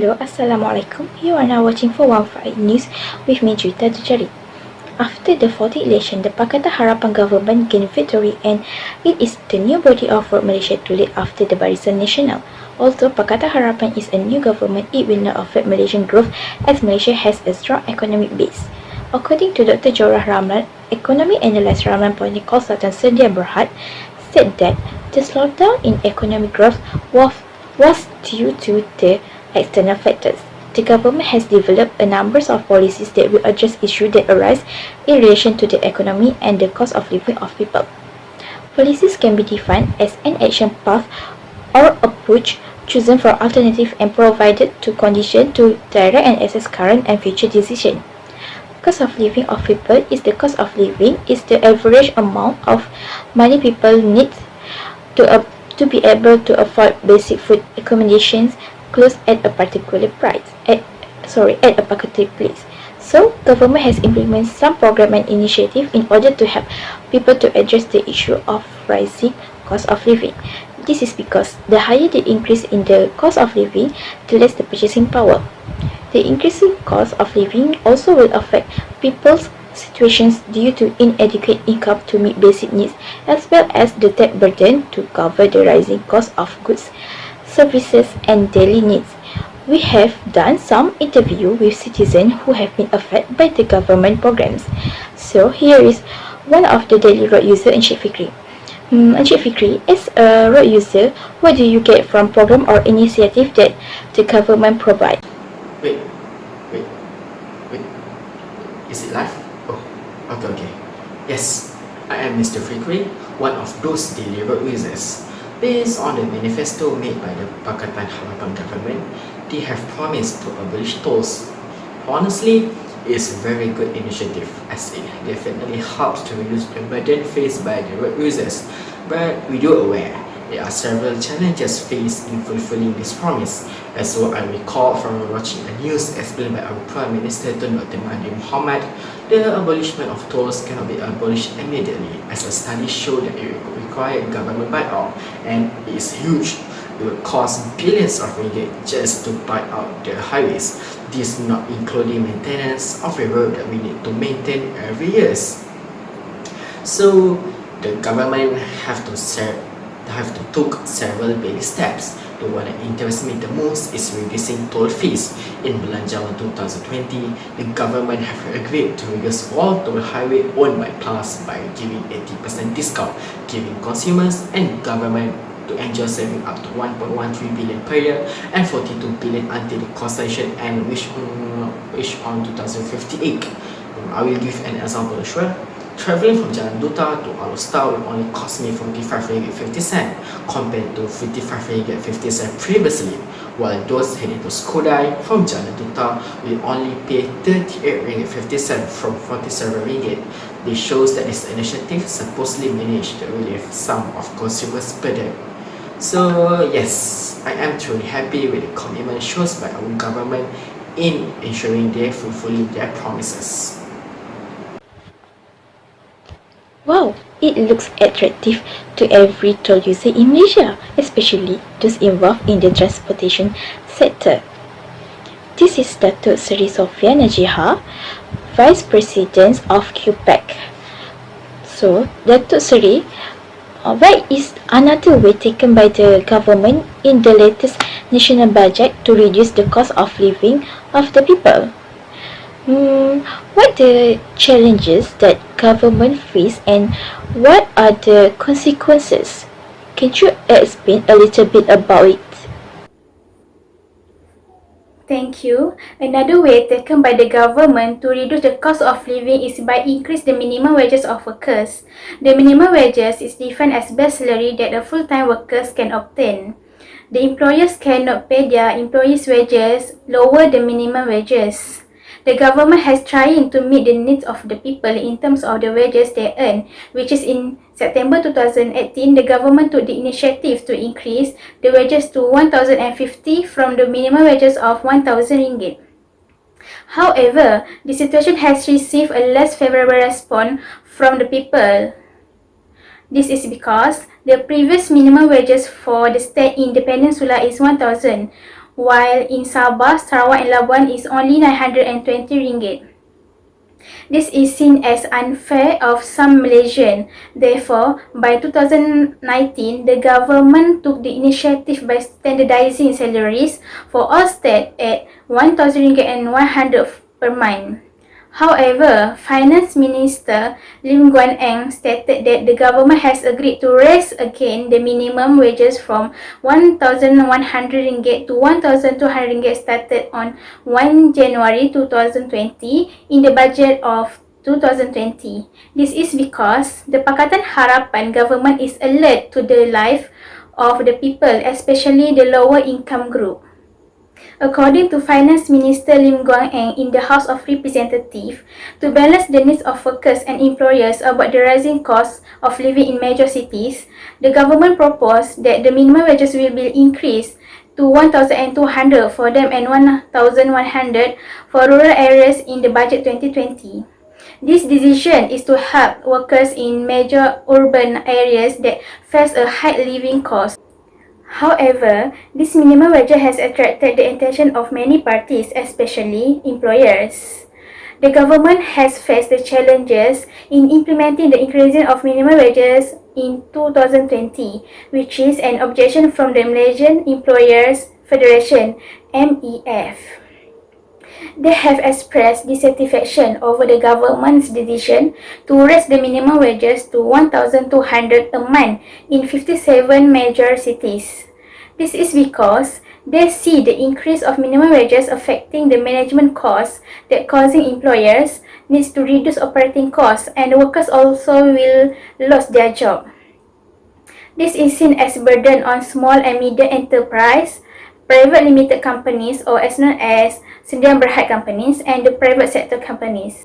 Hello, Assalamualaikum. You are now watching 415 News with me, Juita Dujari. After the 40th election, the Pakatan Harapan government gained victory and it is the new body of work Malaysia to lead after the Barisan Nasional. Although Pakatan Harapan is a new government, it will not affect Malaysian growth as Malaysia has a strong economic base. According to Dr. Jorah Ramlan, economy analyst Ramlan Politik Consultant Sedia Berhad, said that the slowdown in economic growth was due to the external factors. The government has developed a number of policies that will address issues that arise in relation to the economy and the cost of living of people. Policies can be defined as an action path or approach chosen for alternative and provided to condition to direct and assess current and future decision. Cost of living of people is the cost of living is the average amount of money people need to be able to afford basic food, accommodations, clothes at a particular at a particular place. So, government has implemented some program and initiative in order to help people to address the issue of rising cost of living. This is because the higher the increase in the cost of living, the less the purchasing power. The increasing cost of living also will affect people's situations due to inadequate income to meet basic needs, as well as the debt burden to cover the rising cost of goods, services, and daily needs. We have done some interview with citizens who have been affected by the government programs. So here is one of the daily road user, Encik Fikri. Encik Fikri, as a road user, what do you get from program or initiative that the government provide? Wait. Is it live? Oh, okay. Yes, I am Mr. Fikri, one of those daily road users. Based on the manifesto made by the Pakatan Harapan government, they have promised to abolish tolls. Honestly, it's a very good initiative as it definitely helps to reduce the burden faced by the road users. But we do aware there are several challenges faced in fulfilling this promise. As what I recall from watching a news explained by our Prime Minister Tun Dr. Mahathir Mohamad, the abolishment of tolls cannot be abolished immediately, as a study showed that it required government buyout, and it is huge. It would cost billions of ringgit just to buy out the highways. This not including maintenance of a road that we need to maintain every year. So the government have to took several baby steps. The one that interests me the most is reducing toll fees. In Belanjawan 2020, the government have agreed to reduce all toll highway owned by PLAS by giving 80% discount, giving consumers and government to enjoy saving up to 1.13 billion per year and 42 billion until the concession end, which on 2058. I will give an example as well. Travelling from Jalan Duta to Alor will only cost me 45 ringgit 50 cent compared to 55 ringgit 50 cent previously, while those heading to Skodai from Jalan Duta will only pay 38 ringgit 50 cent from 47 ringgit. This shows that this initiative supposedly managed to relieve some of consumers' burden. So yes, I am truly happy with the commitment shown by our government in ensuring they fulfilling their promises. Wow, it looks attractive to every toll user in Malaysia, especially those involved in the transportation sector. This is Datuk Seri Sofia Najiha, Vice President of QPAC. So, Datuk Seri, what is another way taken by the government in the latest national budget to reduce the cost of living of the people? What are the challenges that government face and what are the consequences? Can you explain a little bit about it? Thank you. Another way taken by the government to reduce the cost of living is by increase the minimum wages of workers. The minimum wages is defined as base salary that the full-time workers can obtain. The employers cannot pay their employees' wages lower than minimum wages. The government has trying to meet the needs of the people in terms of the wages they earn, which is in September 2018, the government took the initiative to increase the wages to 1,050 from the minimum wages of 1,000 ringgit. However, the situation has received a less favorable response from the people. This is because the previous minimum wages for the state in the peninsula is 1,000, while in Sabah, Sarawak and Labuan is only RM920. This is seen as unfair of some Malaysian. Therefore, by 2019, the government took the initiative by standardizing salaries for all staff at RM1,100 per month. However, Finance Minister Lim Guan Eng stated that the government has agreed to raise again the minimum wages from RM1,100 to RM1,200 started on 1 January 2020 in the budget of 2020. This is because the Pakatan Harapan government is alert to the life of the people, especially the lower income group. According to Finance Minister Lim Guan Eng in the House of Representatives, to balance the needs of workers and employers about the rising cost of living in major cities, the government proposed that the minimum wages will be increased to RM1,200 for them and RM1,100 for rural areas in the budget 2020. This decision is to help workers in major urban areas that face a high living cost. However, this minimum wage has attracted the attention of many parties, especially employers. The government has faced the challenges in implementing the increasing of minimum wages in 2020, which is an objection from the Malaysian Employers Federation (MEF). They have expressed dissatisfaction over the government's decision to raise the minimum wages to RM1,200 a month in 57 major cities. This is because they see the increase of minimum wages affecting the management costs that causing employers needs to reduce operating costs and workers also will lose their job. This is seen as a burden on small and medium enterprise, private limited companies or as known as sendirian berhad companies and the private sector companies.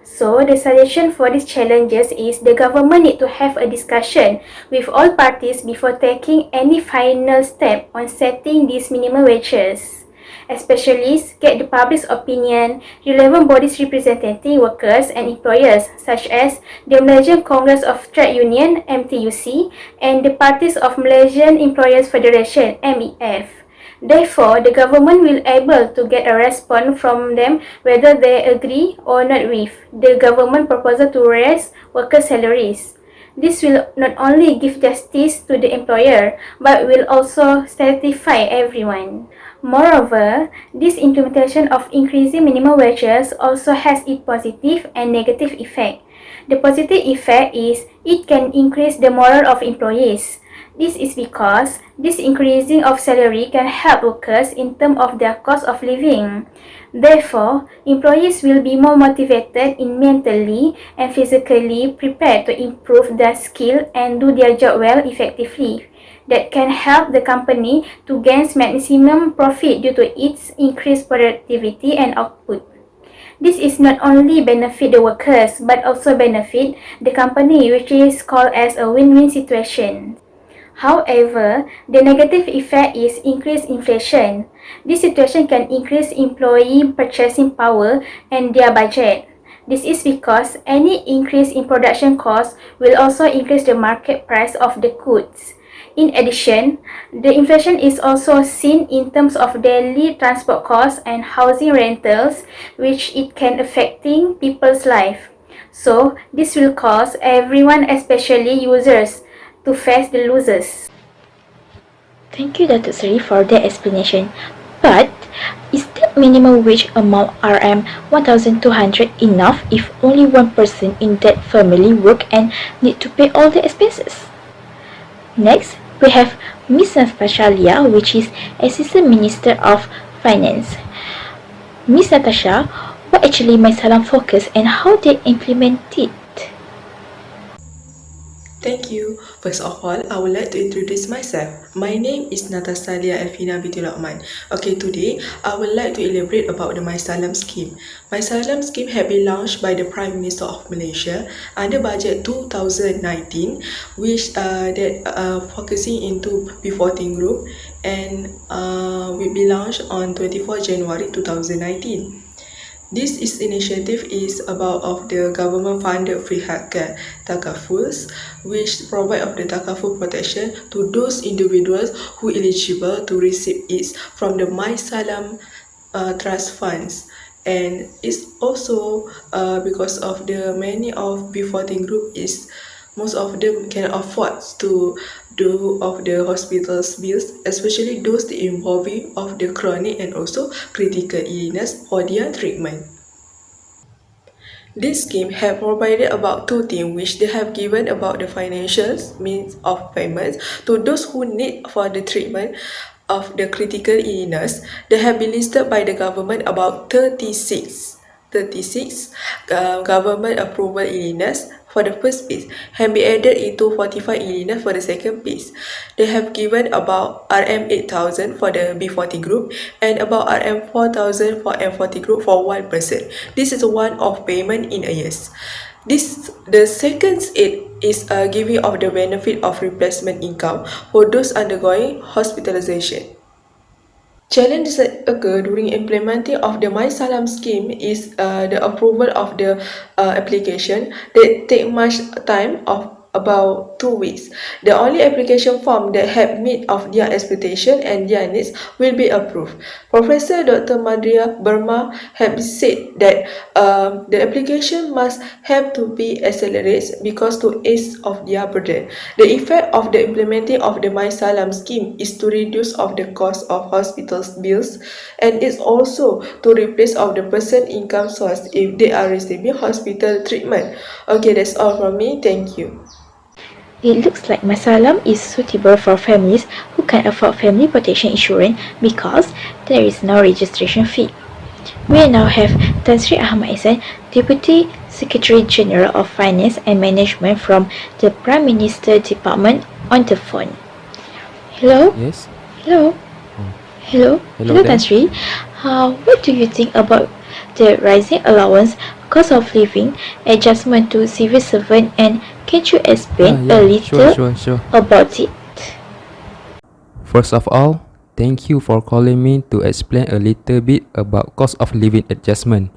So, the solution for these challenges is the government need to have a discussion with all parties before taking any final step on setting these minimum wages. Especially get the public's opinion, relevant bodies representing workers and employers such as the Malaysian Congress of Trade Union (MTUC) and the parties of Malaysian Employers Federation (MEF). Therefore, the government will able to get a response from them whether they agree or not with the government proposal to raise worker salaries. This will not only give justice to the employer, but will also satisfy everyone. Moreover, this implementation of increasing minimum wages also has its positive and negative effect. The positive effect is it can increase the morale of employees. This is because this increasing of salary can help workers in terms of their cost of living. Therefore, employees will be more motivated in mentally and physically prepared to improve their skill and do their job well effectively. That can help the company to gain maximum profit due to its increased productivity and output. This is not only benefit the workers but also benefit the company, which is called as a win-win situation. However, the negative effect is increased inflation. This situation can increase employee purchasing power and their budget. This is because any increase in production costs will also increase the market price of the goods. In addition, the inflation is also seen in terms of daily transport costs and housing rentals, which it can affecting people's life. So, this will cause everyone, especially users, to face the losers. Thank you, Dr. Sri, for the explanation. But is that minimum wage amount RM1,200 enough if only one person in that family work and need to pay all the expenses? Next, we have Miss Natasha Lia, which is Assistant Minister of Finance. Miss Natasha, what actually my Salam focus and how they implement it? Thank you. First of all, I would like to introduce myself. My name is Natasha Lia Elfina binti Lokman. Okay, today I would like to elaborate about the My Salam scheme. My Salam scheme had been launched by the Prime Minister of Malaysia under Budget 2019, which focusing into P14 group and will be launched on 24 January 2019. This initiative is about of the government-funded free healthcare takafuls, which provide of the takaful protection to those individuals who eligible to receive it from the My Salam trust funds. And it's also because of the many of B14 group is most of them can afford to do of the hospital's bills, especially those involving of the chronic and also critical illness for their treatment. This scheme have provided about two things which they have given about the financial means of payments to those who need for the treatment of the critical illness. They have been listed by the government about 36 government approval illness for the first piece have been added into 45 illness for the second piece. They have given about RM 8,000 for the B40 group and about RM 4,000 for M40 group for one person. This is one of payment in a year. The second aid is a giving of the benefit of replacement income for those undergoing hospitalization. Challenges that occur during implementing of the My Salam scheme is the approval of the application. They take much time of about 2 weeks. The only application form that have meet of their expectation and their needs will be approved. Professor Dr. Madria Burma have said that the application must have to be accelerated because to ease of their burden. The effect of the implementing of the My Salam scheme is to reduce of the cost of hospitals bills and is also to replace of the person income source if they are receiving hospital treatment. Okay, that's all from me. Thank you. It looks like Masalam is suitable for families who can afford family protection insurance because there is no registration fee. We now have Tan Sri Ahmad Ihsan, Deputy Secretary General of Finance and Management from the Prime Minister Department on the phone. Hello? Yes. Hello? Hello? Hello there. Tan Sri. What do you think about the rising allowance, cost of living, adjustment to civil servant, and can you explain a little Sure. about it? First of all, thank you for calling me to explain a little bit about cost of living adjustment.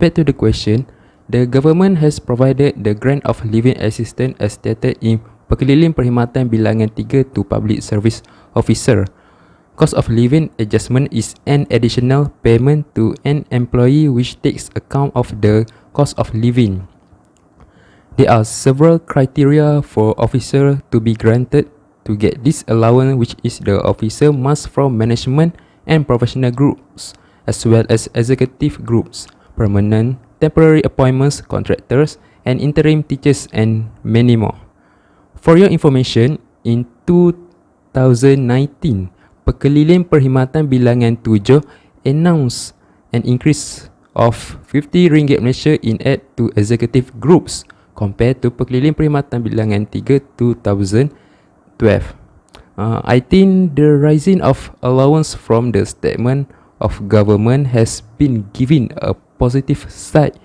Back to the question, the government has provided the grant of living assistance as stated in Perkeliling Perkhidmatan Bilangan 3 to public service officer. Cost of living adjustment is an additional payment to an employee which takes account of the cost of living. There are several criteria for officer to be granted to get this allowance, which is the officer must from management and professional groups as well as executive groups, permanent, temporary appointments, contractors, and interim teachers, and many more. For your information, in 2019, Perkeliling Perkhidmatan Bilangan 7 announced an increase of RM50 Malaysia in aid to executive groups compared to Perkeliling Perkhidmatan Bilangan 3 2012. I think the rising of allowance from the statement of government has been given a positive side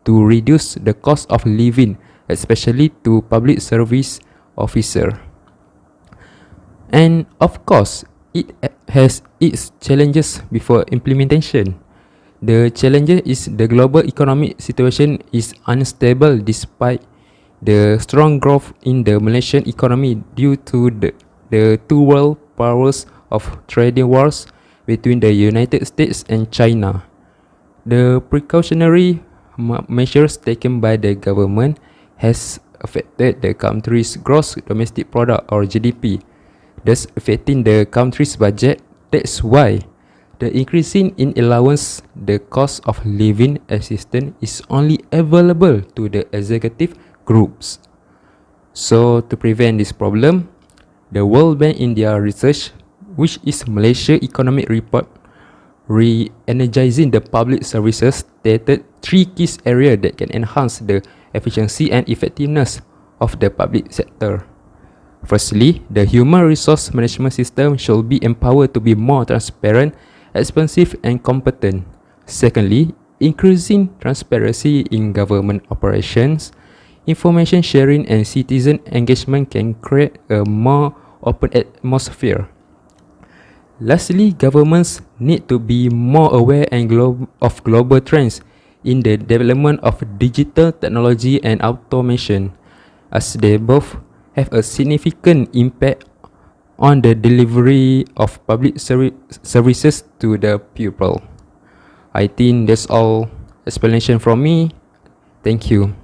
to reduce the cost of living, especially to public service officer. And of course, it has its challenges before implementation. The challenge is the global economic situation is unstable despite the strong growth in the Malaysian economy due to the two world powers of trading wars between the United States and China. The precautionary measures taken by the government has affected the country's gross domestic product or GDP, thus affecting the country's budget. That's why the increasing in allowance, the cost of living assistance is only available to the executive groups. So to prevent this problem, the World Bank in their research, which is Malaysia Economic Report, re-energizing the public services, stated 3 key areas that can enhance the efficiency and effectiveness of the public sector. Firstly, the human resource management system should be empowered to be more transparent, expensive, and competent. Secondly, increasing transparency in government operations, information sharing, and citizen engagement can create a more open atmosphere. Lastly, governments need to be more aware of global trends in the development of digital technology and automation, as they both have a significant impact on the delivery of public services to the people. I think that's all explanation from me. Thank you.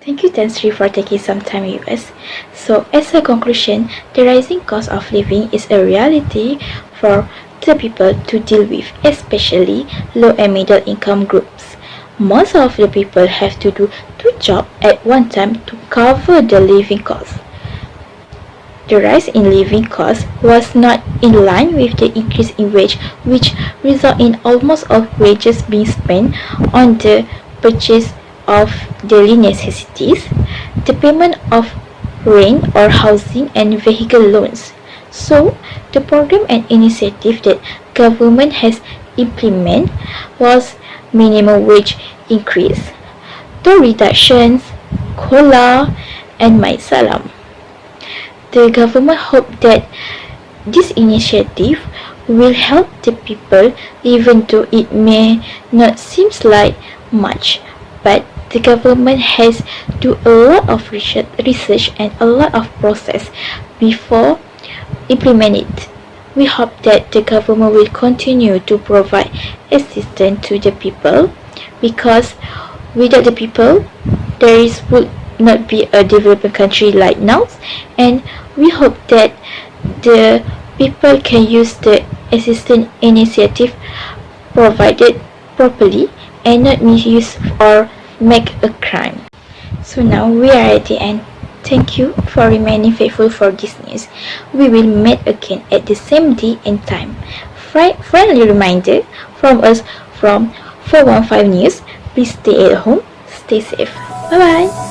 Thank you, Tansri, for taking some time with us. So, as a conclusion, the rising cost of living is a reality for the people to deal with, especially low and middle income groups. Most of the people have to do two jobs at one time to cover the living costs. The rise in living costs was not in line with the increase in wage, which result in almost all wages being spent on the purchase of daily necessities, the payment of rent or housing and vehicle loans. So, the program and initiative that government has implemented was minimum wage increase, the reductions, COLA, and My Salam. The government hoped that this initiative will help the people even though it may not seem like much, but the government has do a lot of research and a lot of process before implement it. We hope that the government will continue to provide assistance to the people, because without the people would not be a developing country like now, and we hope that the people can use the assistance initiative provided properly and not misuse or make a crime. So now we are at the end. Thank you for remaining faithful for this news. We will meet again at the same day and time. Friendly reminder from us from 415 News. Please stay at home, stay safe. Bye bye.